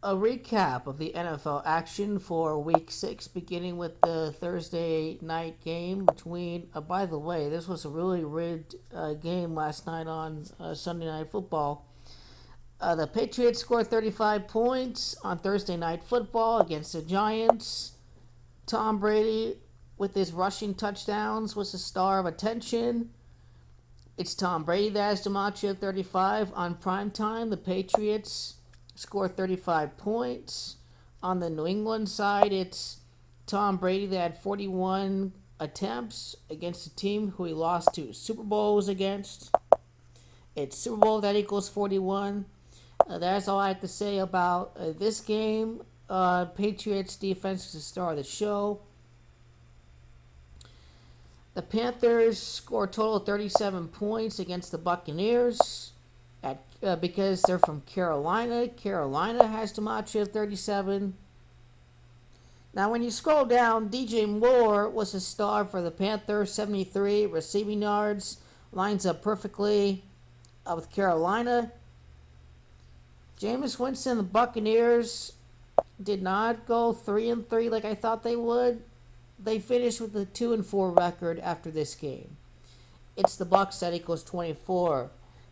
A recap of the NFL action for Week 6, beginning with the Thursday night game between. By the way, this was a really rigged game last night on Sunday Night Football. The Patriots scored 35 points on Thursday Night Football against the Giants. Tom Brady, with his rushing touchdowns, was the star of attention. It's Tom Brady that has Gematria 35 on primetime. The Patriots scored 35 points. On the New England side, it's Tom Brady that had 41 attempts against a team who he lost 2 Super Bowls against. It's Super Bowl that equals 41. That's all I have to say about this game. Patriots defense is the star of the show. The Panthers scored a total of 37 points against the Buccaneers because they're from Carolina. Carolina has Gematria 37. Now, when you scroll down, DJ Moore was a star for the Panthers, 73 receiving yards. Lines up perfectly with Carolina. Jameis Winston, the Buccaneers, did not go 3-3 like I thought they would. They finished with a 2-4 record after this game. It's the Bucs that equals 24.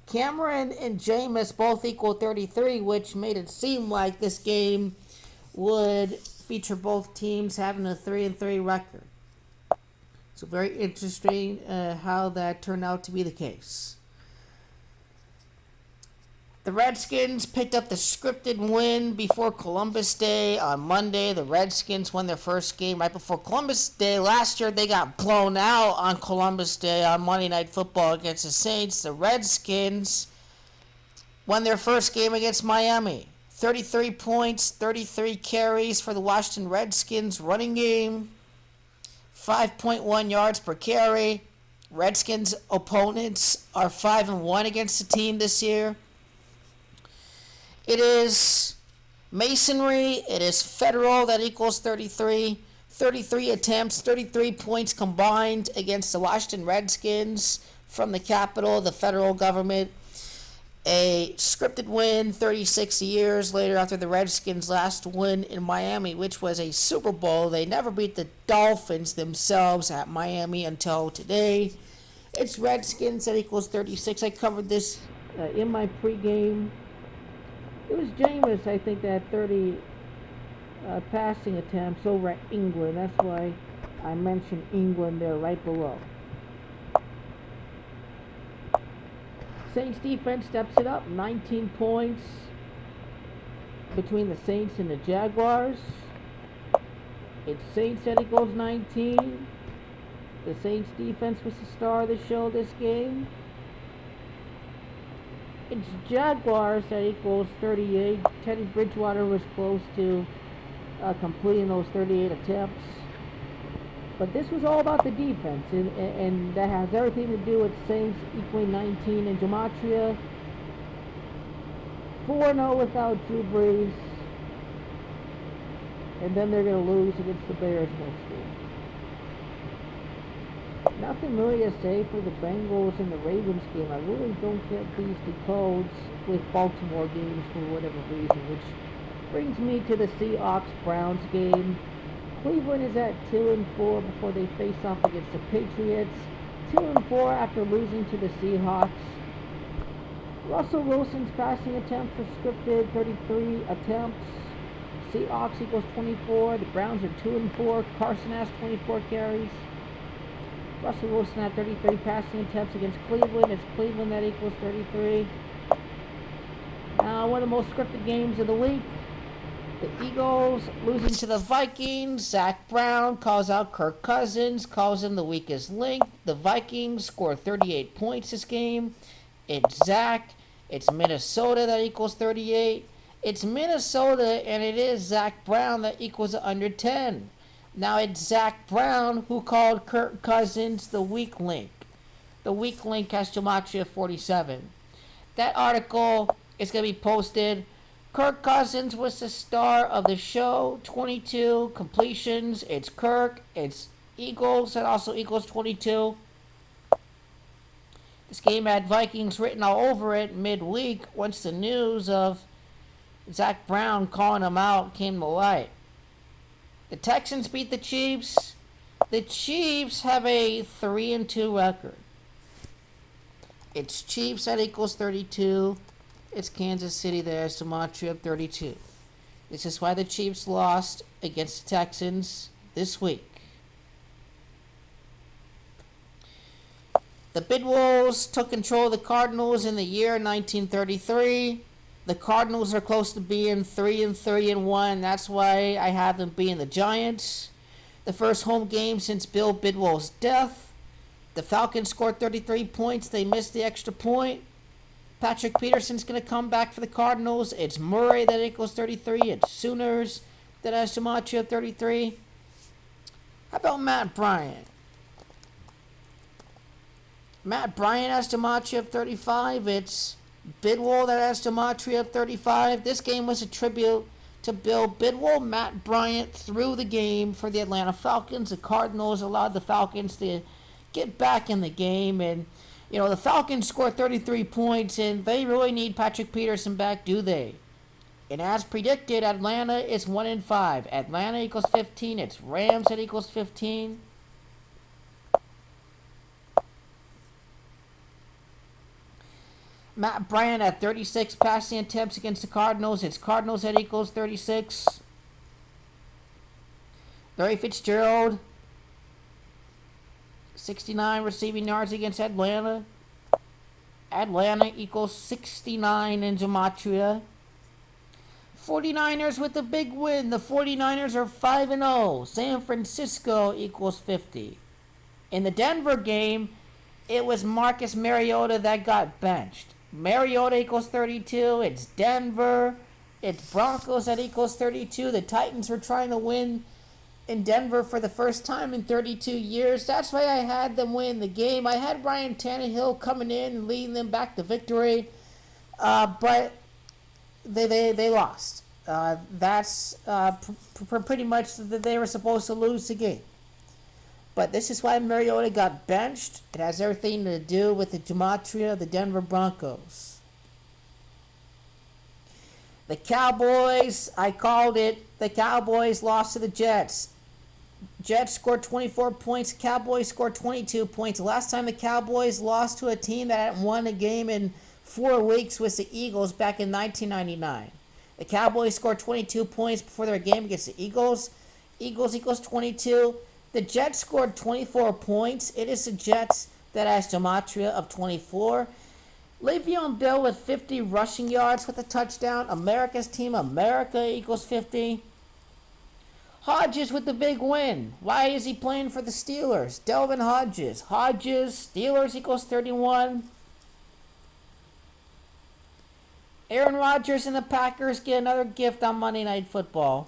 Cameron and Jameis both equal 33, which made it seem like this game would feature both teams having a 3-3 record. So very interesting how that turned out to be the case. The Redskins picked up the scripted win before Columbus Day on Monday. The Redskins won their first game right before Columbus Day. Last year, they got blown out on Columbus Day on Monday Night Football against the Saints. The Redskins won their first game against Miami. 33 points, 33 carries for the Washington Redskins running game. 5.1 yards per carry. Redskins opponents are 5-1 against the team this year. It is masonry. It is federal that equals 33. 33 attempts, 33 points combined against the Washington Redskins from the Capitol, the federal government. A scripted win 36 years later after the Redskins' last win in Miami, which was a Super Bowl. They never beat the Dolphins themselves at Miami until today. It's Redskins that equals 36. I covered this in my pregame. It was Jameis, I think, that had 30 passing attempts over at England. That's why I mentioned England there right below. Saints defense steps it up. 19 points between the Saints and the Jaguars. It's Saints that equals 19. The Saints defense was the star of the show this game. It's Jaguars that equals 38. Teddy Bridgewater was close to completing those 38 attempts. But this was all about the defense, and that has everything to do with Saints equaling 19 and Gematria. 4-0 without Drew Brees. And then they're going to lose against the Bears next week. Nothing really to say for the Bengals and the Ravens game. I really don't get these decodes with Baltimore games for whatever reason, which brings me to the Seahawks-Browns game. Cleveland is at 2-4 before they face off against the Patriots. 2-4 after losing to the Seahawks. Russell Wilson's passing attempts are scripted, 33 attempts. Seahawks equals 24. The Browns are 2-4. Carson has 24 carries. Russell Wilson had 33 passing attempts against Cleveland. It's Cleveland that equals 33. Now, one of the most scripted games of the week. The Eagles losing to the Vikings. Zach Brown calls out Kirk Cousins, calls him the weakest link. The Vikings score 38 points this game. It's Zach. It's Minnesota that equals 38. It's Minnesota, and it is Zach Brown that equals under 10. Now it's Zach Brown who called Kirk Cousins the weak link. The weak link has Gematria 47. That article is going to be posted. Kirk Cousins was the star of the show. 22 completions. It's Kirk. It's Eagles that also equals 22. This game had Vikings written all over it midweek once the news of Zach Brown calling him out came to light. The Texans beat the Chiefs. The Chiefs have a 3-2 record. It's Chiefs that equals 32. It's Kansas City that has Gematria of 32. This is why the Chiefs lost against the Texans this week. The Bidwolves took control of the Cardinals in the year 1933. The Cardinals are close to being 3-1. That's why I have them being the Giants. The first home game since Bill Bidwell's death. The Falcons scored 33 points. They missed the extra point. Patrick Peterson's going to come back for the Cardinals. It's Murray that equals 33. It's Sooners that has Gematria of 33. How about Matt Bryant? Matt Bryant has Gematria of 35. It's Bidwell that has Gematria of 35. This game was a tribute to Bill Bidwell. Matt Bryant threw the game for the Atlanta Falcons. The Cardinals allowed the Falcons to get back in the game. And, you know, the Falcons scored 33 points, and they really need Patrick Peterson back, do they? And as predicted, Atlanta is 1-5. Atlanta equals 15. It's Rams that equals 15. Matt Bryant at 36 passing attempts against the Cardinals. It's Cardinals that equals 36. Larry Fitzgerald, 69 receiving yards against Atlanta. Atlanta equals 69 in Gematria. 49ers with the big win. The 49ers are 5-0. San Francisco equals 50. In the Denver game, it was Marcus Mariota that got benched. Mariota equals 32. It's Denver. It's Broncos that equals 32. The Titans were trying to win in Denver for the first time in 32 years. That's why I had them win the game. I had Ryan Tannehill coming in and leading them back to victory. But they lost. That's pretty much that they were supposed to lose the game. But this is why Mariota got benched. It has everything to do with the Gematria of the Denver Broncos. The Cowboys, I called it. The Cowboys lost to the Jets. Jets scored 24 points. Cowboys scored 22 points. The last time the Cowboys lost to a team that hadn't won a game in 4 weeks was the Eagles back in 1999. The Cowboys scored 22 points before their game against the Eagles. Eagles equals 22. The Jets scored 24 points. It is the Jets that has Gematria of 24. Le'Veon Bell with 50 rushing yards with a touchdown. America's team, America equals 50. Hodges with the big win. Why is he playing for the Steelers? Delvin Hodges. Steelers equals 31. Aaron Rodgers and the Packers get another gift on Monday Night Football.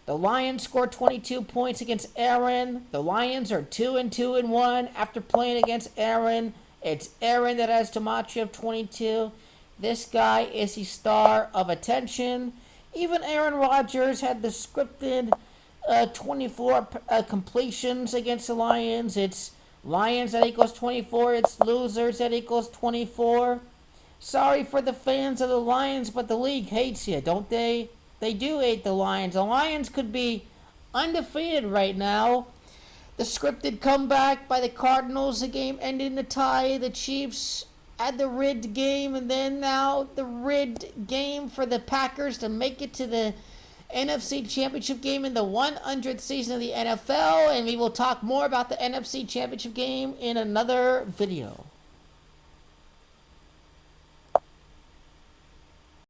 The Lions scored 22 points against Aaron. The Lions are 2-1 after playing against Aaron. It's Aaron that has Gematria of 22. This guy is the star of attention. Even Aaron Rodgers had the scripted 24 completions against the Lions. It's Lions that equals 24. It's losers that equals 24. Sorry for the fans of the Lions, but the league hates you, don't they? They do hate the Lions. The Lions could be undefeated right now. The scripted comeback by the Cardinals, the game ended in a tie. The Chiefs had the rigged game, and then now the rigged game for the Packers to make it to the NFC Championship game in the 100th season of the NFL. And we will talk more about the NFC Championship game in another video.